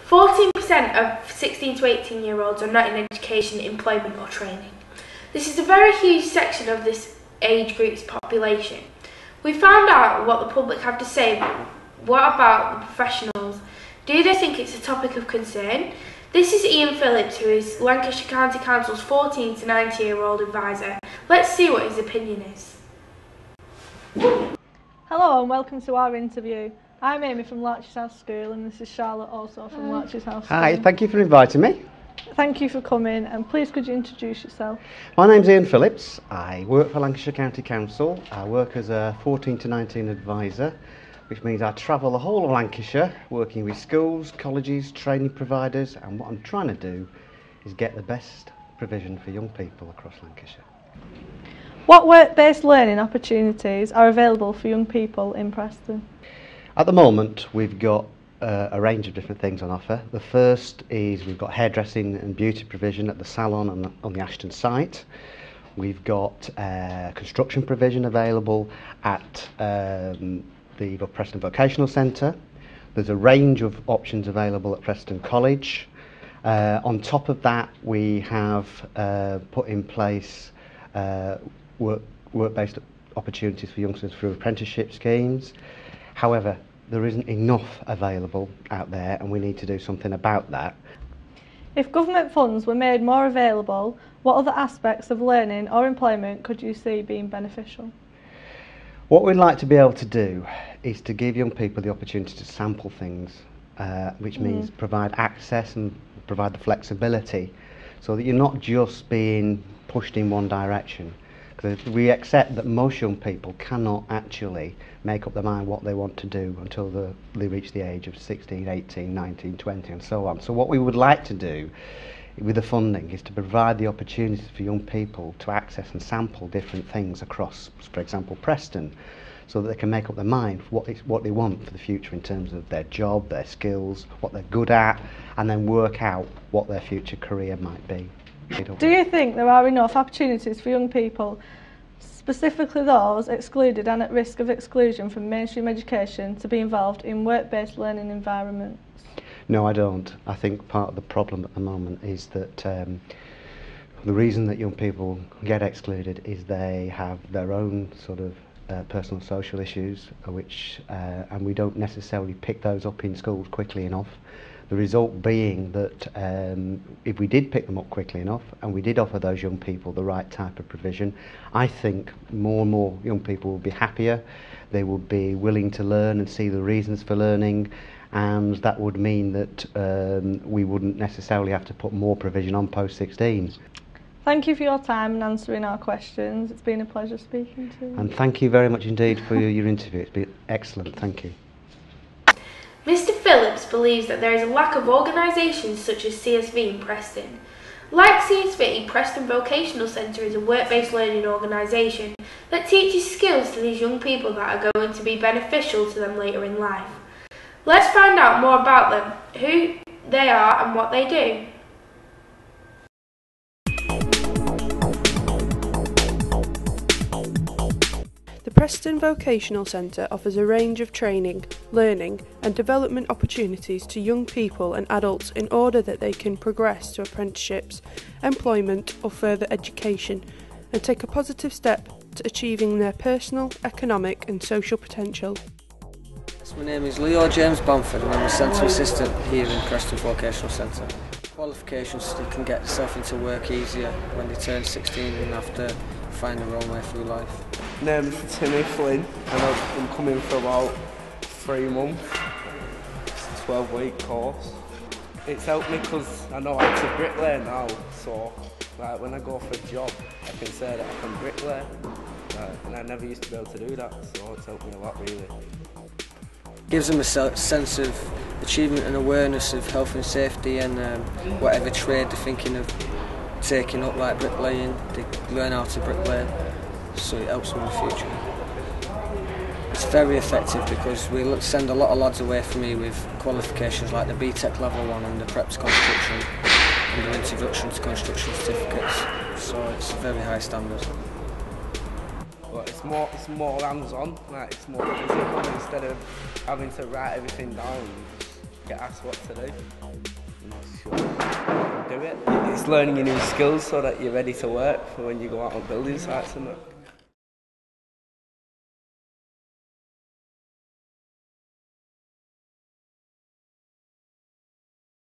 14% of 16 to 18-year-olds are not in education, employment or training. This is a very huge section of this age group's population. We found out what the public have to say, but what about the professionals? Do they think it's a topic of concern? This is Ian Phillips, who is Lancashire County Council's 14 to 90-year-old advisor. Let's see what his opinion is. Hello and welcome to our interview. I'm Amy from Larches House School and this is Charlotte also from Larches House School. Hi, thank you for inviting me. Thank you for coming and please could you introduce yourself? My name's Ian Phillips. I work for Lancashire County Council. I work as a 14 to 19 advisor, which means I travel the whole of Lancashire working with schools, colleges, training providers, and what I'm trying to do is get the best provision for young people across Lancashire. What work-based learning opportunities are available for young people in Preston? At the moment we've got a range of different things on offer. The first is we've got hairdressing and beauty provision at the salon on the Ashton site. We've got construction provision available at the Preston Vocational Centre. There's a range of options available at Preston College. On top of that, we have put in place work-based opportunities for youngsters through apprenticeship schemes. However, there isn't enough available out there and we need to do something about that. If government funds were made more available, what other aspects of learning or employment could you see being beneficial? What we'd like to be able to do is to give young people the opportunity to sample things, which means provide access and provide the flexibility so that you're not just being pushed in one direction. Because we accept that most young people cannot actually make up their mind what they want to do until they reach the age of 16, 18, 19, 20 and so on. So what we would like to do with the funding is to provide the opportunity for young people to access and sample different things across, for example, Preston, so that they can make up their mind what they want for the future in terms of their job, their skills, what they're good at, and then work out what their future career might be. Do you think there are enough opportunities for young people, specifically those excluded and at risk of exclusion from mainstream education, to be involved in work-based learning environments? No, I don't. I think part of the problem at the moment is that the reason that young people get excluded is they have their own sort of personal social issues, and we don't necessarily pick those up in schools quickly enough. The result being that if we did pick them up quickly enough and we did offer those young people the right type of provision, I think more and more young people will be happier, they will be willing to learn and see the reasons for learning, and that would mean that we wouldn't necessarily have to put more provision on post-16. Thank you for your time and answering our questions. It's been a pleasure speaking to you. And thank you very much indeed for your interview. It's been excellent. Thank you. Mr. Phillips believes that there is a lack of organisations such as CSV in Preston. Like CSV, Preston Vocational Centre is a work-based learning organisation that teaches skills to these young people that are going to be beneficial to them later in life. Let's find out more about them, who they are and what they do. The Preston Vocational Centre offers a range of training, learning and development opportunities to young people and adults in order that they can progress to apprenticeships, employment or further education and take a positive step to achieving their personal, economic and social potential. My name is Leo James Bamford and I'm a Centre Assistant here in Preston Vocational Centre. Qualifications, you can get yourself into work easier when they turn 16 and have to find their own way through life. My name is Timmy Flynn and I've been coming for about 3 months. It's a 12-week course. It's helped me because I know how to bricklay now, so like, when I go for a job I can say that I can bricklay, and I never used to be able to do that, so it's helped me a lot really. Gives them a sense of achievement and awareness of health and safety and whatever trade they're thinking of taking up, like bricklaying, they learn how to bricklay, so it helps them in the future. It's very effective because we send a lot of lads away from here with qualifications like the BTEC level 1 and the Preps Construction and the Introduction to Construction certificates, so it's a very high standard. But it's more hands-on, like it's more physical instead of having to write everything down. get asked what to do. I'm not sure do it. It's learning your new skills so that you're ready to work for when you go out on building sites and that.